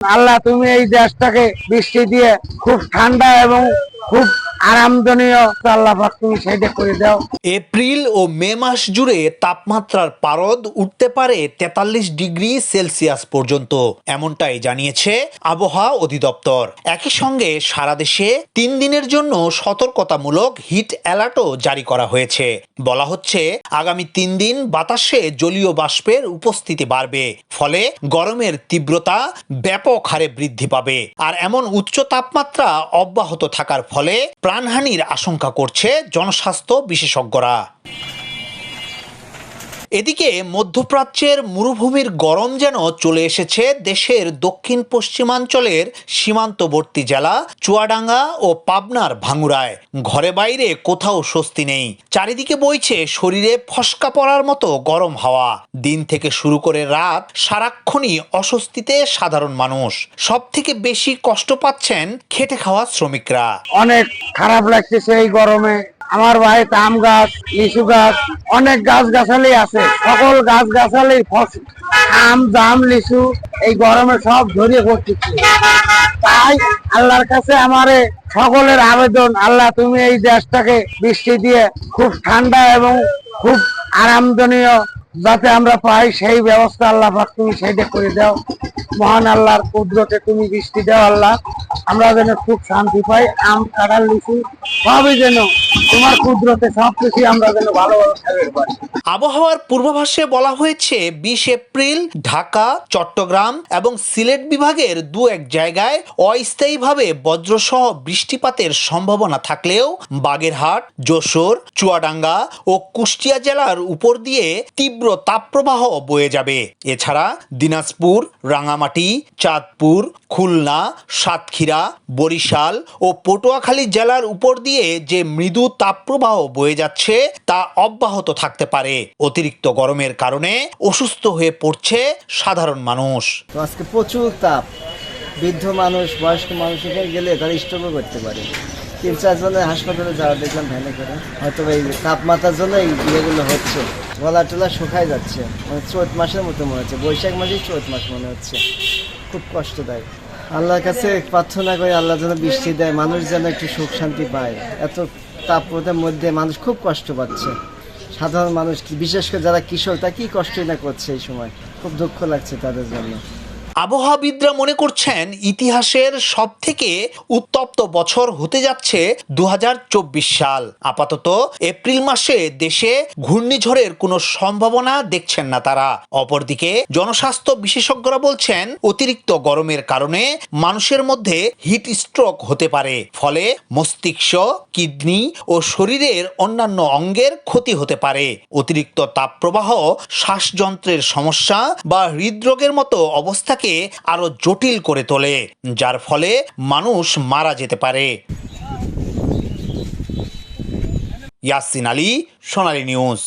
আল্লাহ তুমি এই দেশটাকে বৃষ্টি দিয়ে খুব ঠান্ডা এবং খুব আরামজনীয় আল্লাহ পাক তুমি সেইটা করে দাও। এপ্রিল ও মে মাস জুড়ে তাপমাত্রার পারদ উঠতে পারে 43 ডিগ্রি সেলসিয়াস পর্যন্ত, এমনটাই জানিয়েছে আবহাওয়া অধিদপ্তর। একই সঙ্গে সারা দেশে 3 দিনের জন্য সতর্কতামূলক হিট অ্যালার্টও জারি করা হয়েছে। বলা হচ্ছে আগামী 3 দিন বাতাসে জলীয় বাষ্পের উপস্থিতি বাড়বে, ফলে গরমের তীব্রতা ব্যাপক হারে বৃদ্ধি পাবে। আর এমন উচ্চ তাপমাত্রা অব্যাহত থাকার ফলে প্রাণহানির আশঙ্কা করছে জনস্বাস্থ্য বিশেষজ্ঞরা। এদিকে মধ্যপ্রাচ্যের মরুভূমির গরম যেন চলে এসেছে দেশের দক্ষিণ পশ্চিমাঞ্চলের সীমান্তবর্তী জেলা চুয়াডাঙ্গা ও পাবনার ভাঙ্গুড়ায়। ঘরে বাইরে কোথাও স্বস্তি নেই, চারিদিকে বইছে শরীরে ফসকা পড়ার মতো গরম হাওয়া। দিন থেকে শুরু করে রাত সারাক্ষণই অস্বস্তিতে সাধারণ মানুষ। সব থেকে বেশি কষ্ট পাচ্ছেন খেটে খাওয়া শ্রমিকরা। অনেক খারাপ লাগতেছে এই গরমে। আমার ভাই আম গাছ, লিচু গাছ, অনেক গাছ গাছালি আছে, সকল গাছ গাছালি আম জাম লিচু এই গরমে সব ঝরিয়ে পড়তেছে। তাই আল্লাহর কাছে আমারে সকলের আবেদন, আল্লাহ তুমি এই দেশটাকে বৃষ্টি দিয়ে খুব ঠান্ডা এবং খুব আরামজনীয় যাতে আমরা পাই সেই ব্যবস্থা আল্লাহ পাক তুমি সেইটা করে দাও। মহান আল্লাহর কুদরতে তুমি বৃষ্টি দাও আল্লাহ, আমরা যেন খুব শান্তি পাই। আম কাঁঠাল লিচু সবই যেন তোমার কুদরতে সবকিছু আমরা যেন ভালোভাবে খেতে পারি। আবহাওয়ার পূর্বাভাসে বলা হয়েছে 20 এপ্রিল ঢাকা, চট্টগ্রাম এবং সিলেট বিভাগের 2-1 জায়গায় অস্থায়ীভাবে বজ্রসহ বৃষ্টিপাতের সম্ভাবনা থাকলেও বাগেরহাট, যশোর, চুয়াডাঙ্গা ও কুষ্টিয়া জেলার উপর দিয়ে তীব্র তাপপ্রবাহ বয়ে যাবে। এছাড়া দিনাজপুর, রাঙামাটি, চাঁদপুর, খুলনা, সাতক্ষীরা, বরিশাল ও পটুয়াখালী জেলার উপর দিয়ে যে মৃদু তাপপ্রবাহ বয়ে যাচ্ছে তা অব্যাহত থাকতে পারে। অতিরিক্ত গরমের কারণে অসুস্থ হয়ে পড়ছে সাধারণ মানুষ। আজকে প্রচুর তাপ, বৃদ্ধ মানুষ, বয়স্ক মানুষ এখানে গেলে তারা স্ট্রোকও করতে পারে। 3-4 জনের হাসপাতালে যাওয়া দেখলাম ভ্যানে করে। হয়তো এই তাপমাত্রার জন্য এই বিয়েগুলো হচ্ছে, গলা টলা শুকায় যাচ্ছে, মানে চৈত মাসের মতো মনে হচ্ছে, বৈশাখ মাসেই চৈত মাস মনে হচ্ছে। খুব কষ্টদায়ক। আল্লাহর কাছে প্রার্থনা করে আল্লাহ যেন বৃষ্টি দেয়, মানুষ যেন একটু সুখ শান্তি পায়। এত তাপমাত্রার মধ্যে মানুষ খুব কষ্ট পাচ্ছে। সাধারণ মানুষ, বিশেষ করে যারা কৃষক, তা কি কষ্টই না করছে এই সময়, খুব দুঃখ লাগছে তাদের জন্য। আবহাওয়াবিদরা মনে করছেন ইতিহাসের সবথেকে উত্তপ্ত বছর হতে যাচ্ছে 2024 সাল। আপাতত এপ্রিল মাসে দেশে ঘূর্ণিঝড়ের কোনো সম্ভাবনা দেখছেন না তারা। অপরদিকে জনস্বাস্থ্য বিশেষজ্ঞরা বলছেন অতিরিক্ত গরমের কারণে মানুষের মধ্যে হিট স্ট্রোক হতে পারে, ফলে মস্তিষ্ক, কিডনি ও শরীরের অন্যান্য অঙ্গের ক্ষতি হতে পারে। অতিরিক্ত তাপপ্রবাহ শ্বাসযন্ত্রের সমস্যা বা হৃদরোগের মতো অবস্থাকে আরো জটিল করে তোলে, যার ফলে মানুষ মারা যেতে পারে। ইয়াসিন আলী, সোনালী নিউজ।